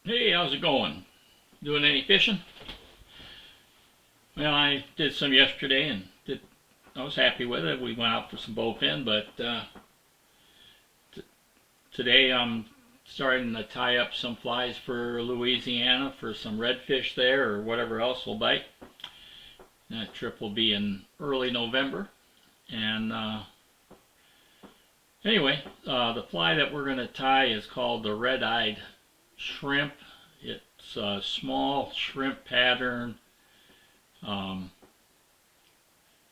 Hey, how's it going? Doing any fishing? Well, I did some yesterday and I was happy with it. We went out for some bowfin, but today I'm starting to tie up some flies for Louisiana for some redfish there or whatever else will bite. That trip will be in early November. And anyway, the fly that we're going to tie is called the red-eyed shrimp. It's a small shrimp pattern. Um,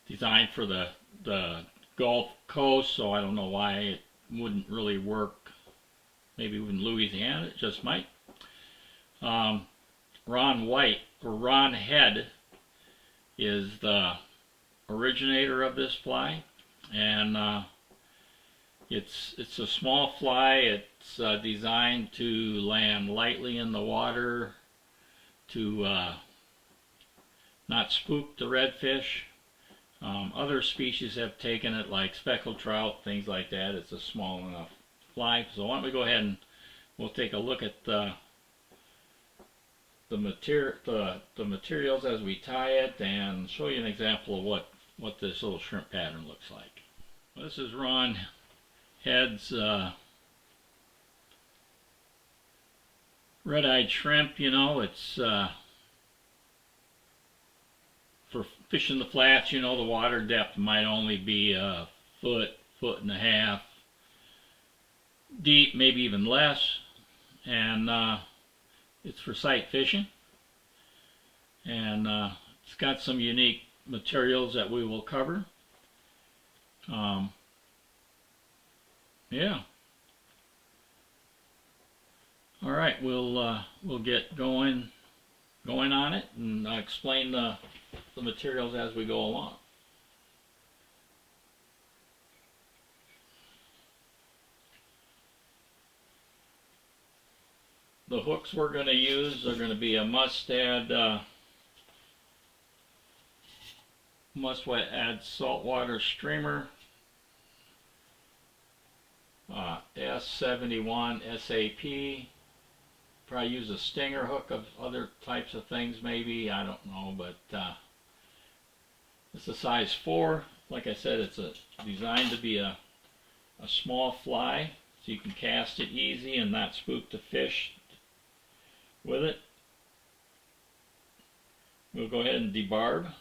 Designed for the Gulf Coast, so I don't know why it wouldn't really work. Maybe in Louisiana, it just might. Ron White, or Ron Head, is the originator of this fly, and it's a small fly. It's designed to land lightly in the water to not spook the redfish. Other species have taken it, like speckled trout, things like that. It's a small enough fly. So why don't we go ahead and we'll take a look at the materials as we tie it, and show you an example of what this little shrimp pattern looks like. Well, this is Ron Head's red-eyed shrimp. You know, it's for fishing the flats. You know, the water depth might only be a foot and a half deep, maybe even less, and it's for sight fishing, and it's got some unique materials that we will cover. Yeah. All right, we'll get going on it, and I'll explain the materials as we go along. The hooks we're going to use are going to be a Mustad saltwater streamer, S71 SAP. Probably use a stinger hook of other types of things, maybe, I don't know, but it's a size 4. Like I said, it's designed to be a small fly, so you can cast it easy and not spook the fish with it. We'll go ahead and debarb.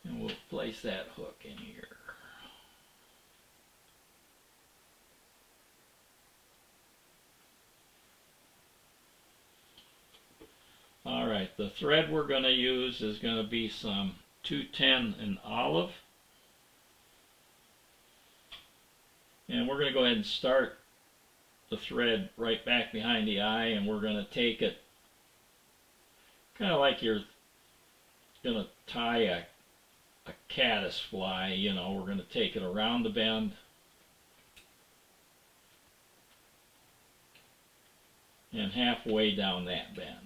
And we'll place that hook in here. Alright, the thread we're going to use is going to be some 210 and olive. And we're going to go ahead and start the thread right back behind the eye, and we're going to take it kind of like you're going to tie a caddis fly. You know, we're going to take it around the bend and halfway down that bend.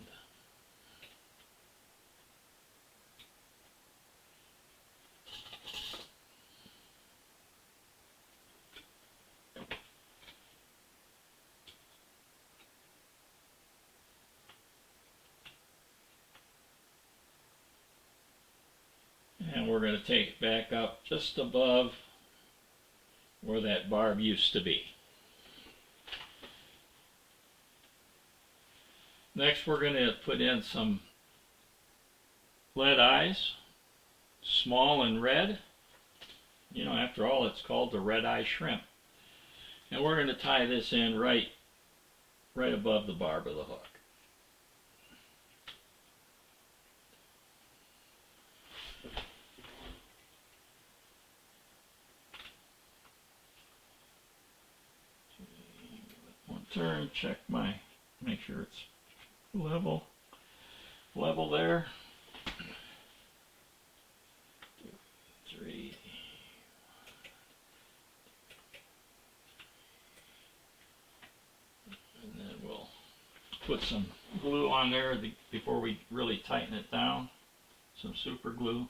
And we're going to take it back up just above where that barb used to be. Next, we're going to put in some lead eyes, small and red. You know, after all, it's called the red-eye shrimp. And we're going to tie this in right above the barb of the hook. One turn, make sure it's level there. 2, 3. And then we'll put some glue on there before we really tighten it down. Some super glue.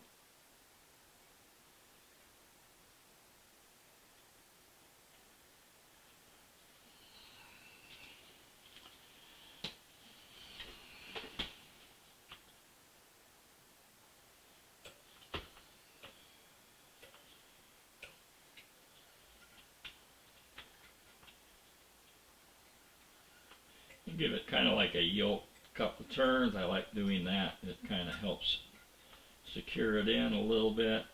give it kind of like a yoke, couple turns. I like doing that. It kind of helps secure it in a little bit.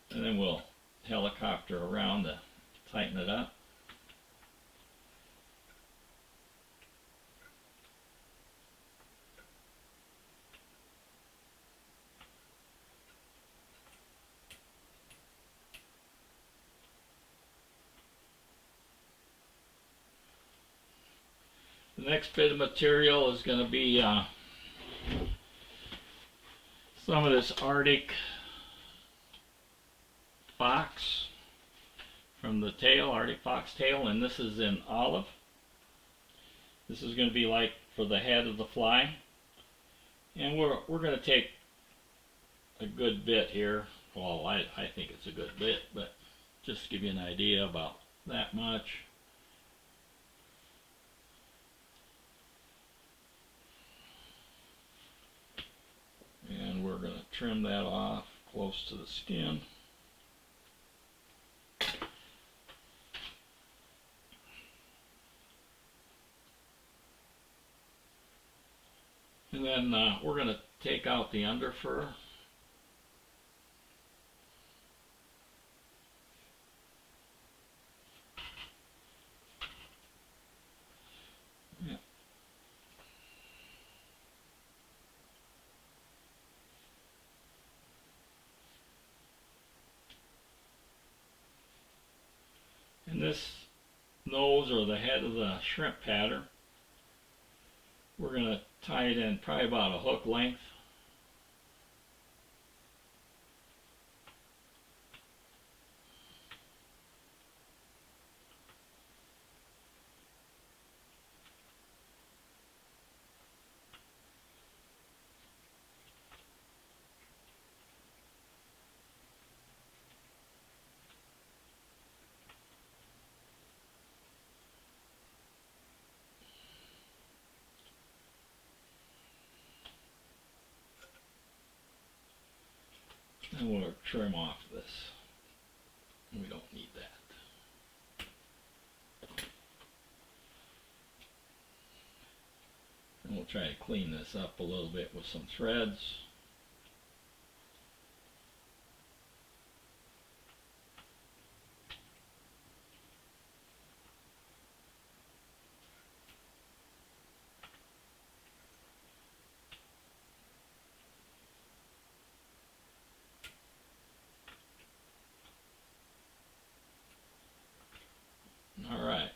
And then we'll helicopter around to tighten it up. The next bit of material is going to be some of this Arctic fox from the tail, Arctic fox tail, and this is in olive. This is going to be like for the head of the fly, and we're going to take a good bit here. Well, I think it's a good bit, but just to give you an idea about that much. And we're going to trim that off close to the skin. And then we're going to take out the underfur. Yeah. And this nose or the head of the shrimp pattern, we're going to tie it in probably about a hook length. And we'll trim off this. We don't need that. And we'll try to clean this up a little bit with some threads. Alright,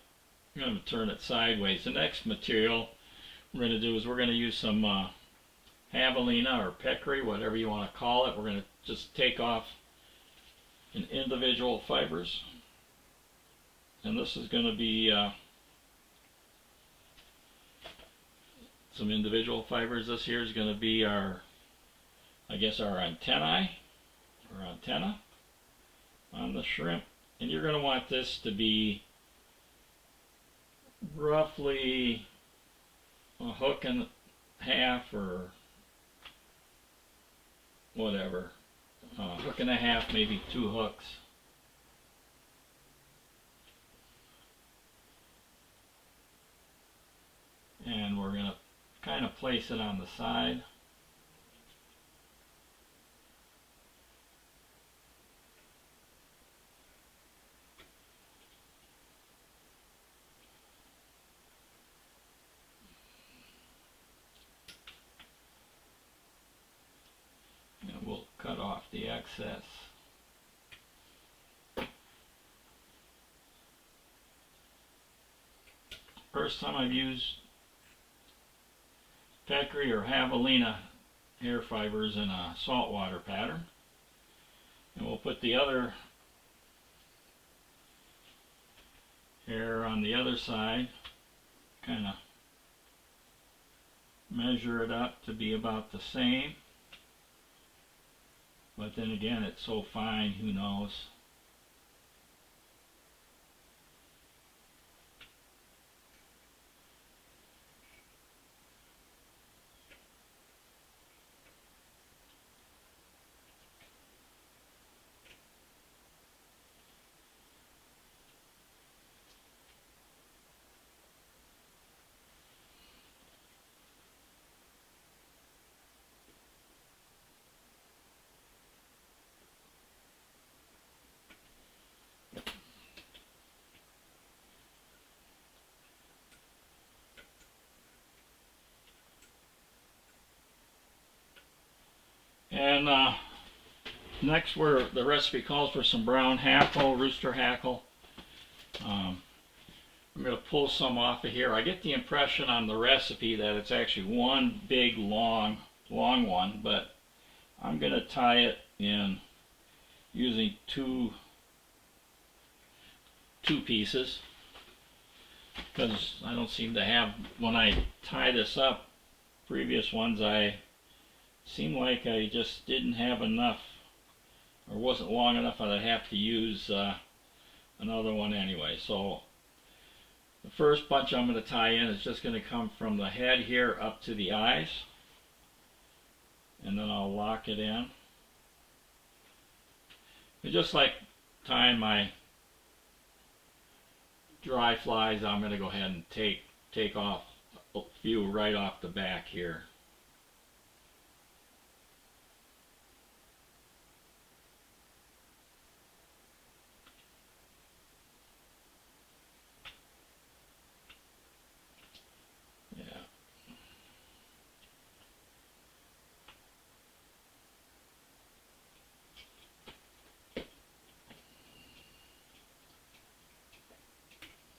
I'm going to turn it sideways. The next material we're going to do is we're going to use some Javelina or Peccary, whatever you want to call it. We're going to just take off in individual fibers. And this is going to be some individual fibers. This here is going to be our, I guess, our antennae or antenna on the shrimp. And you're going to want this to be roughly a hook and a half or whatever. Hook and a half, maybe 2 hooks. And we're going to kind of place it on the side. And we'll cut off the excess. First time I've used Peccary or Javelina hair fibers in a saltwater pattern. And we'll put the other hair on the other side, kind of measure it up to be about the same. But then again, it's so fine, who knows. And next, the recipe calls for some brown hackle, rooster hackle. I'm going to pull some off of here. I get the impression on the recipe that it's actually one big long one, but I'm going to tie it in using two pieces, because I don't seem to have, when I tie this up, previous ones, I seem like I just didn't have enough, or wasn't long enough, and I'd have to use another one anyway. So the first bunch I'm going to tie in is just going to come from the head here up to the eyes, and then I'll lock it in. And just like tying my dry flies, I'm going to go ahead and take off a few right off the back here. Yeah.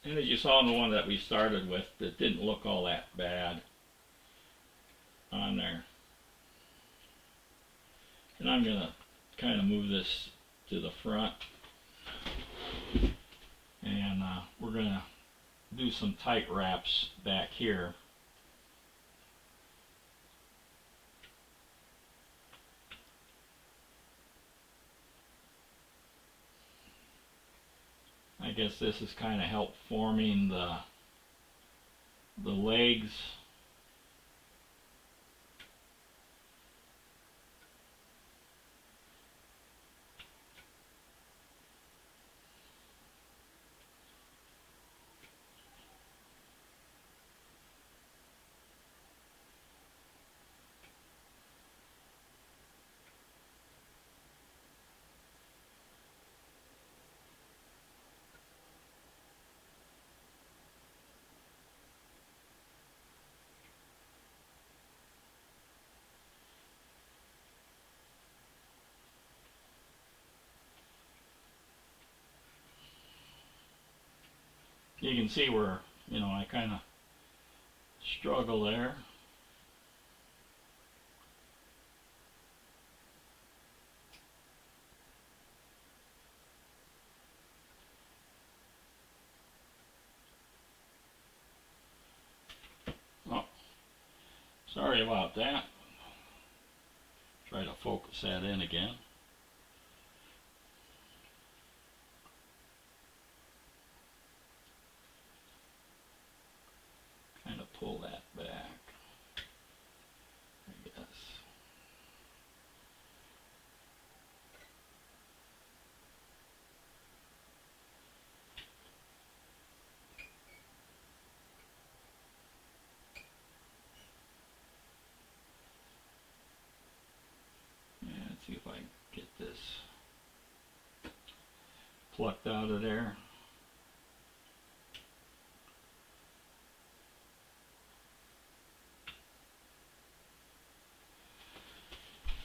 And as you saw in the one that we started with, it didn't look all that bad on there. And I'm going to kind of move this to the front, and we're going to do some tight wraps back here. I guess this has kind of helped forming the legs. You can see where, I kind of struggle there. Oh, sorry about that. Try to focus that in again. Kind of pull that back, I guess. Yeah, let's see if I can get this plucked out of there.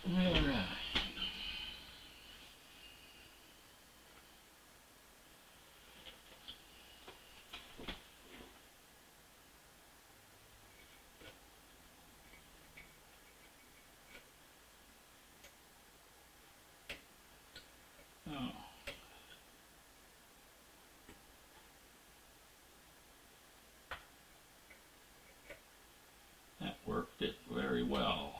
Alright. Oh. That worked it very well.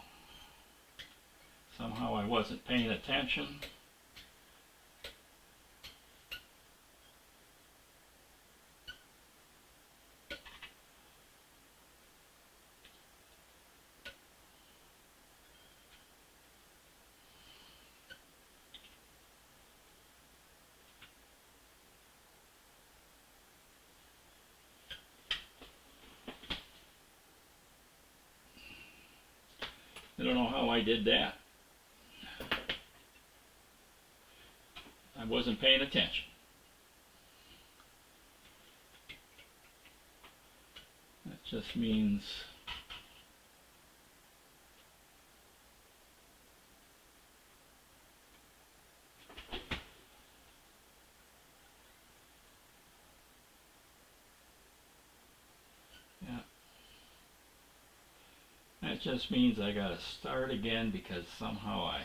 Somehow I wasn't paying attention. I don't know how I did that. I wasn't paying attention. That just means That just means I gotta start again because somehow I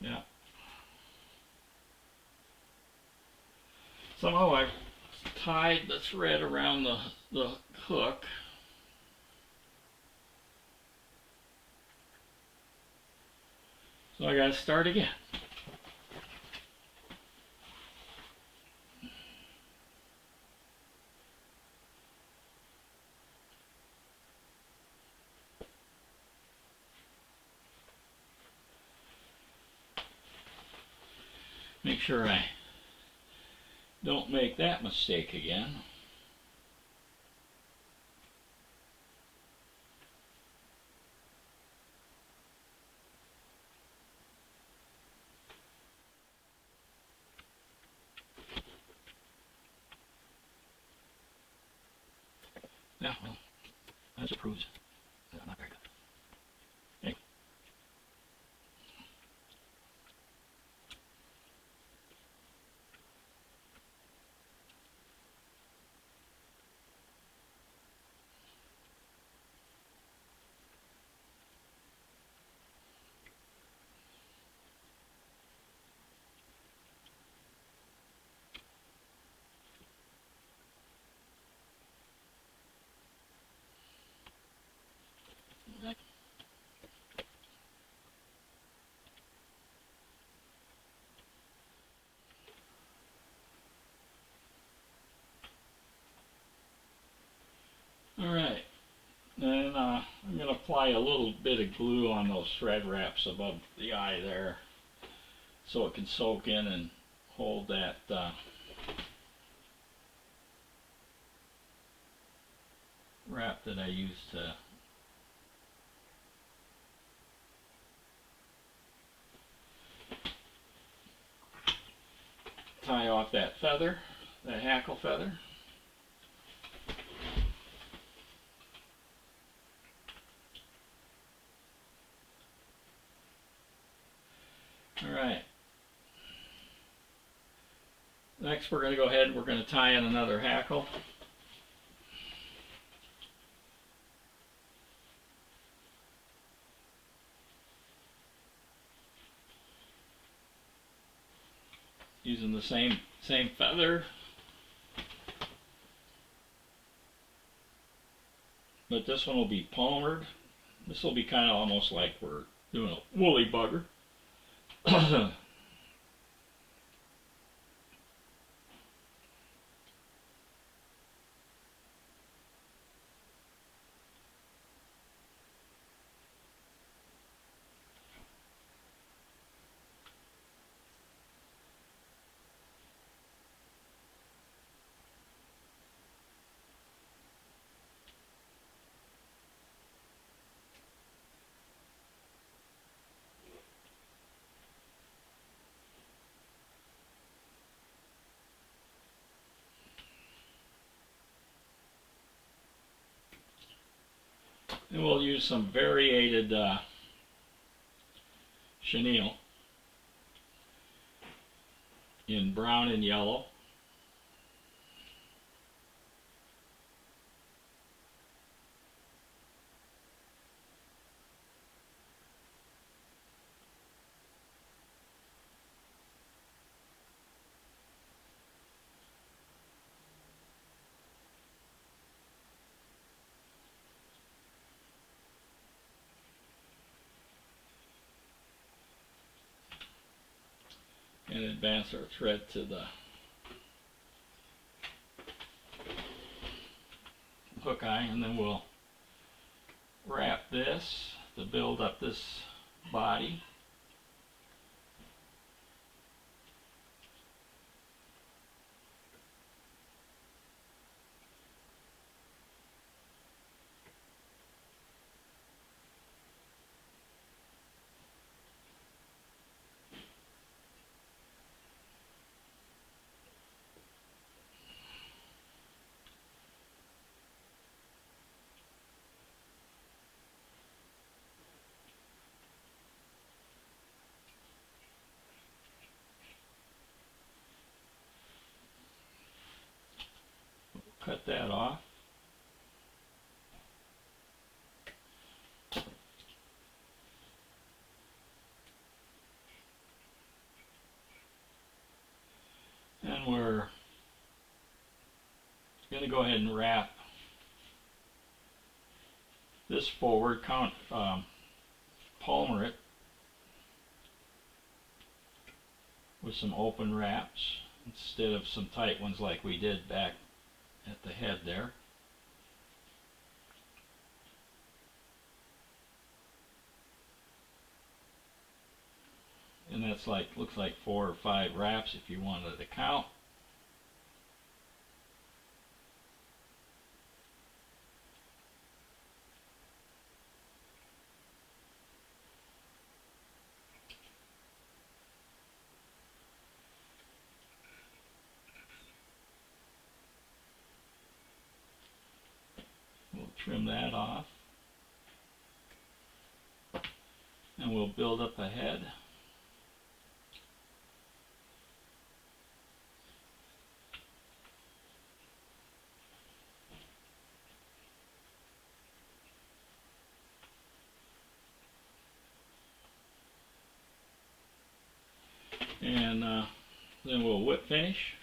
yeah. Somehow I tied the thread around the hook. So I gotta start again. Make sure I don't make that mistake again. Yeah, well, that just proves that I'm not very good. Hey. Alright, then I'm going to apply a little bit of glue on those thread wraps above the eye there so it can soak in and hold that wrap that I used to tie off that feather, that hackle feather. Alright. Next we're going to go ahead and we're going to tie in another hackle. Using the same feather. But this one will be palmered. This will be kind of almost like we're doing a woolly bugger. And we'll use some variegated chenille in brown and yellow. And advance our thread to the hook eye, and then we'll wrap this to build up this body. cut that off. And we're going to go ahead and wrap this forward, palmer it with some open wraps instead of some tight ones like we did back at the head there. And that's like, looks like 4 or 5 wraps if you wanted to count. We'll trim that off. And we'll build up a head. And then we'll whip finish.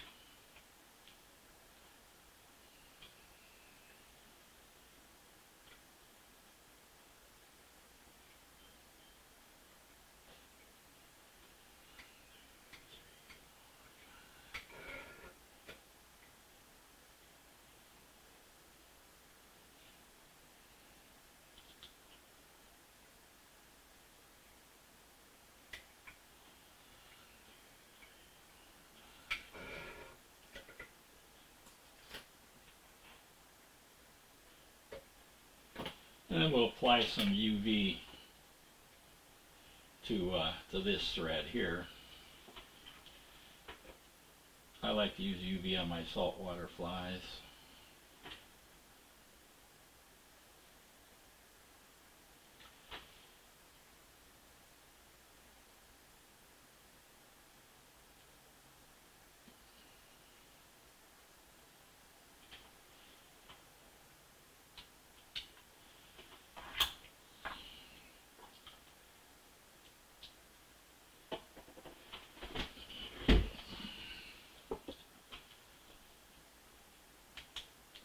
And then we'll apply some UV to this thread here. I like to use UV on my saltwater flies.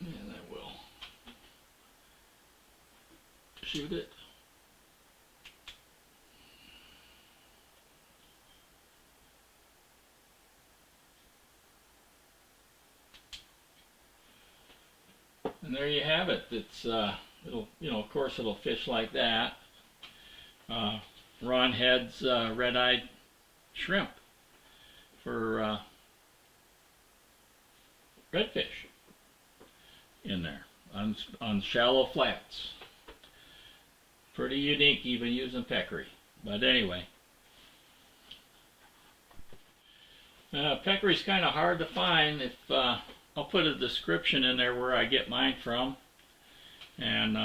And I will shoot it. And there you have it. It's it'll, of course, it'll fish like that. Ron Head's red-eyed shrimp for redfish in there on shallow flats. Pretty unique, even using peccary. But anyway, peccary's kind of hard to find. If I'll put a description in there where I get mine from, and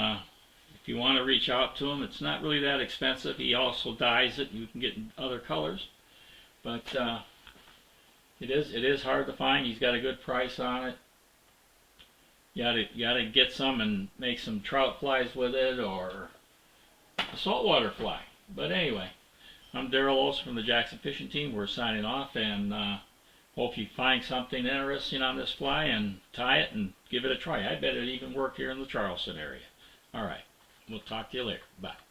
if you want to reach out to him, it's not really that expensive. He also dyes it. You can get other colors, but it is hard to find. He's got a good price on it. You gotta get some and make some trout flies with it, or a saltwater fly. But anyway, I'm Daryl Olson from the Jackson Fishing Team. We're signing off, and hope you find something interesting on this fly and tie it and give it a try. I bet it even work here in the Charleston area. All right, we'll talk to you later. Bye.